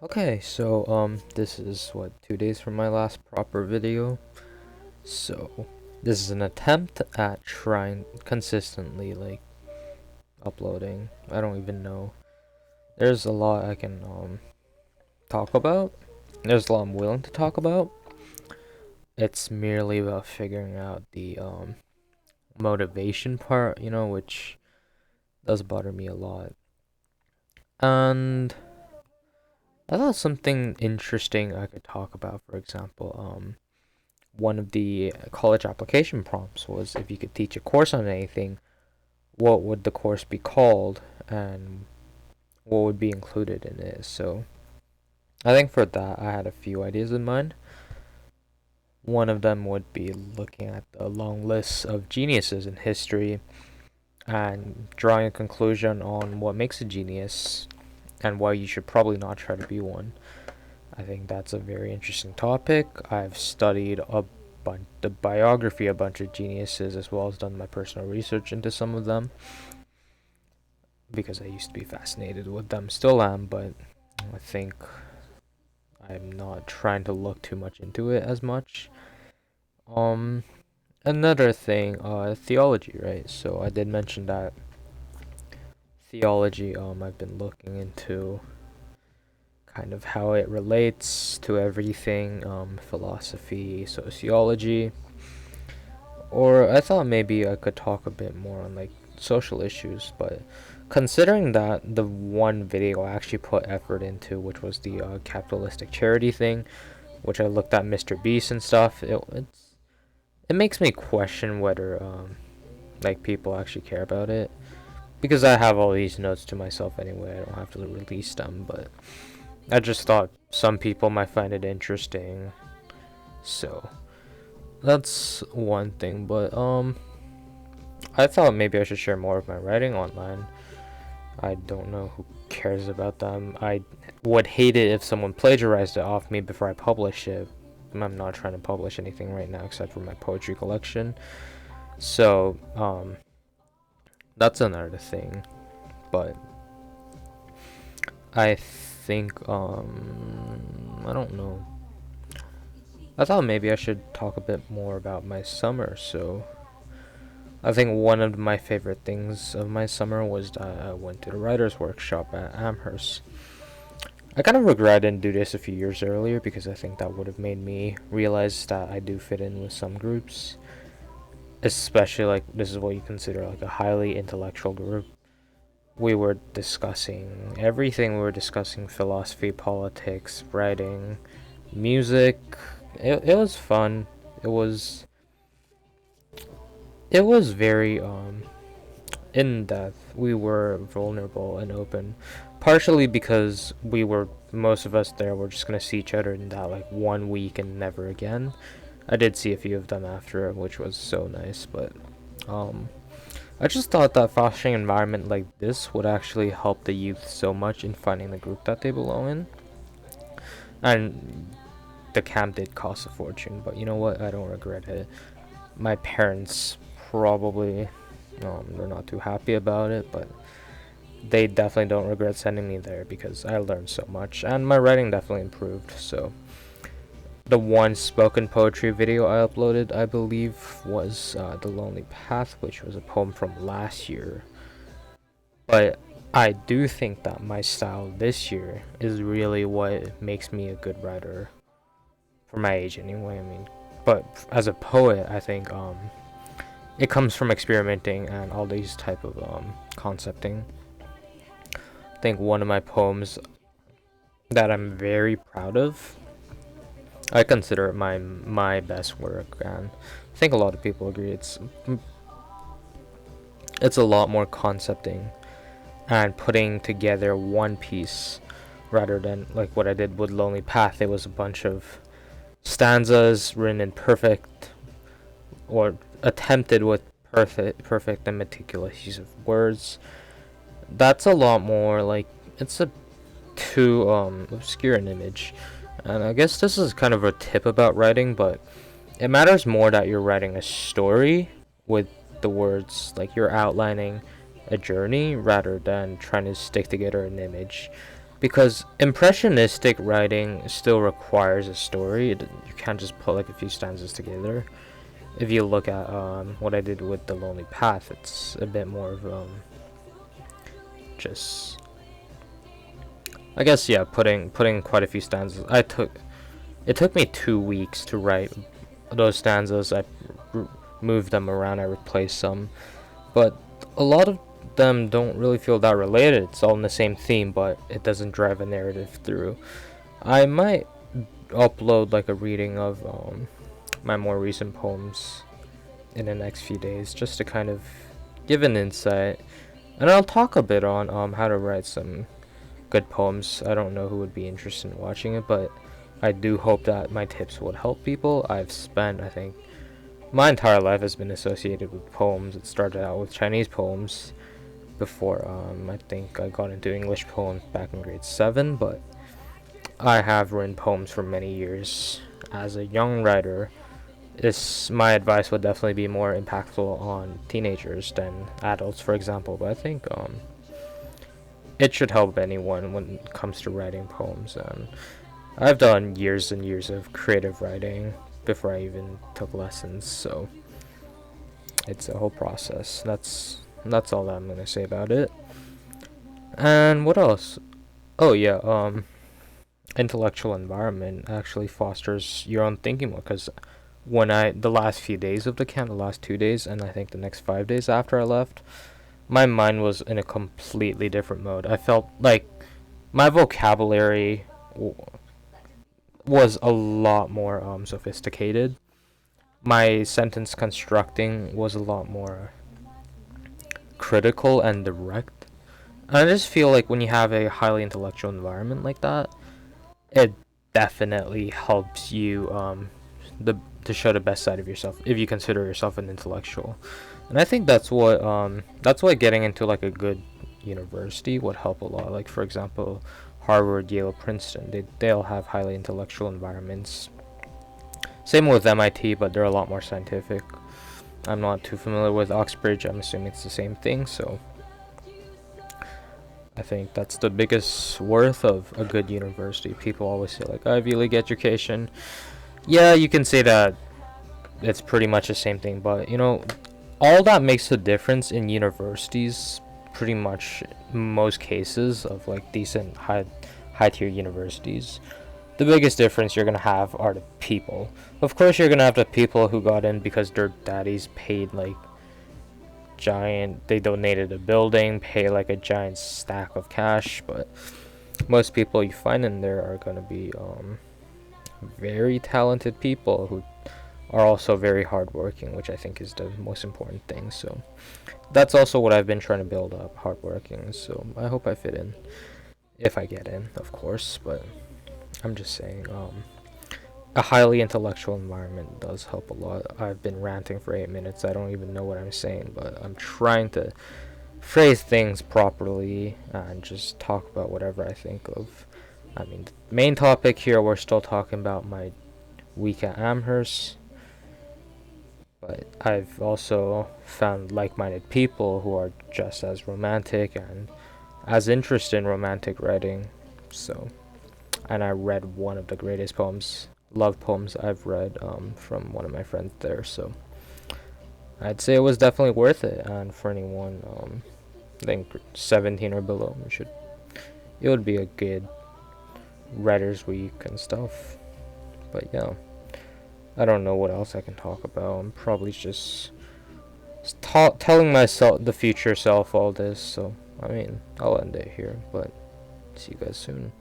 Okay, so this is what 2 days from my last proper video. So this is an attempt at trying consistently like uploading. I don't even know. There's a lot I can talk about. There's a lot I'm willing to talk about. It's merely about figuring out the motivation part, which does bother me a lot. And I thought something interesting I could talk about, for example, one of the college application prompts was if you could teach a course on anything, what would the course be called and what would be included in it. So I think for that, I had a few ideas in mind. One of them would be looking at the long list of geniuses in history and drawing a conclusion on what makes a genius and why you should probably not try to be one. I think that's a very interesting topic. I've studied the biography of a bunch of geniuses as well as done my personal research into some of them because I used to be fascinated with them, still am, but I think I'm not trying to look too much into it as much. Um, Another thing, theology, right? So I did mention that theology. I've been looking into kind of how it relates to everything, philosophy, sociology. Or I thought maybe I could talk a bit more on like social issues, but considering that the one video I actually put effort into, which was the capitalistic charity thing, which I looked at Mr. Beast and stuff, it makes me question whether like people actually care about it because I have all these notes to myself anyway. I don't have to release them, but I just thought some people might find it interesting, so that's one thing. But I thought maybe I should share more of my writing online. I don't know who cares about them. I would hate it if someone plagiarized it off me before I publish it. I'm not trying to publish anything right now except for my poetry collection. So, that's another thing. But I think, I don't know. I thought maybe I should talk a bit more about my summer. So, I think one of my favorite things of my summer was that I went to the writer's workshop at Amherst. I kind of regret I didn't do this a few years earlier because I think that would have made me realize that I do fit in with some groups, especially like this is what you consider like a highly intellectual group. We were discussing everything. We were discussing philosophy, politics, writing, music. It was fun. It was it was very in depth. We were vulnerable and open, partially because we were most of us there were just gonna see each other in that like 1 week and never again. I did see a few of them after, which was so nice, but um, I just thought that fostering an environment like this would actually help the youth so much in finding the group that they belong in. And the camp did cost a fortune, but you know what? I don't regret it. My parents probably they're not too happy about it, but they definitely don't regret sending me there because I learned so much and my writing definitely improved. So the one spoken poetry video I uploaded, I believe, was The Lonely Path, which was a poem from last year. But I do think that my style this year is really what makes me a good writer for my age anyway. I mean, but as a poet, I think it comes from experimenting and all these type of concepting. I think one of my poems that I'm very proud of, I consider it my best work, and I think a lot of people agree. It's a lot more concepting and putting together one piece rather than like what I did with Lonely Path. It was a bunch of stanzas written in perfect or attempted with perfect and meticulous use of words. That's a lot more like it's a too obscure an image. And I guess this is kind of a tip about writing, but it matters more that you're writing a story with the words, like you're outlining a journey rather than trying to stick together an image. because impressionistic writing still requires a story. You can't just put like a few stanzas together. If you look at what I did with The Lonely Path, it's a bit more of just, I guess, yeah, putting quite a few stanzas. It took me 2 weeks to write those stanzas. I moved them around, I replaced some, but a lot of them don't really feel that related. It's all in the same theme, but it doesn't drive a narrative through. I might upload like a reading of my more recent poems in the next few days, just to kind of give an insight, and I'll talk a bit on how to write some good poems. I don't know who would be interested in watching it, but I do hope that my tips would help people. I've spent, I think, my entire life has been associated with poems. It started out with Chinese poems before I think I got into English poems back in grade 7, but I have written poems for many years. As a young writer, my advice would definitely be more impactful on teenagers than adults, for example, but I think it should help anyone when it comes to writing poems. And I've done years and years of creative writing before I even took lessons, so it's a whole process. That's all that I'm gonna say about it. And what else? Oh yeah, intellectual environment actually fosters your own thinking more, because the last few days of the camp, the last 2 days, and I think the next 5 days after I left, my mind was in a completely different mode. I felt like my vocabulary was a lot more sophisticated. My sentence constructing was a lot more critical and direct. And I just feel like when you have a highly intellectual environment like that, it definitely helps you to show the best side of yourself if you consider yourself an intellectual. And I think that's why getting into like a good university would help a lot. Like, for example, Harvard, Yale, Princeton, they'll have highly intellectual environments. Same with MIT, but they're a lot more scientific. I'm not too familiar with Oxbridge. I'm assuming it's the same thing, so I think that's the biggest worth of a good university. People always say like Ivy League education. Yeah, you can say that it's pretty much the same thing, but all that makes a difference in universities, pretty much most cases of like decent high tier universities, the biggest difference you're gonna have are the people. Of course, you're gonna have the people who got in because their daddies paid like they donated a building, pay like a giant stack of cash, but most people you find in there are gonna be very talented people who are also very hardworking, which I think is the most important thing. So that's also what I've been trying to build up, hardworking. So I hope I fit in, if I get in, of course. But I'm just saying, a highly intellectual environment does help a lot. I've been ranting for 8 minutes. I don't even know what I'm saying, but I'm trying to phrase things properly and just talk about whatever I think of. I mean, the main topic here, we're still talking about my week at Amherst, but I've also found like-minded people who are just as romantic and as interested in romantic writing. So, and I read one of the greatest love poems I've read from one of my friends there. So I'd say it was definitely worth it. And for anyone, I think 17 or below, it would be a good writer's week and stuff. But yeah, I don't know what else I can talk about. I'm probably just telling myself, the future self, all this. So I mean, I'll end it here, but see you guys soon.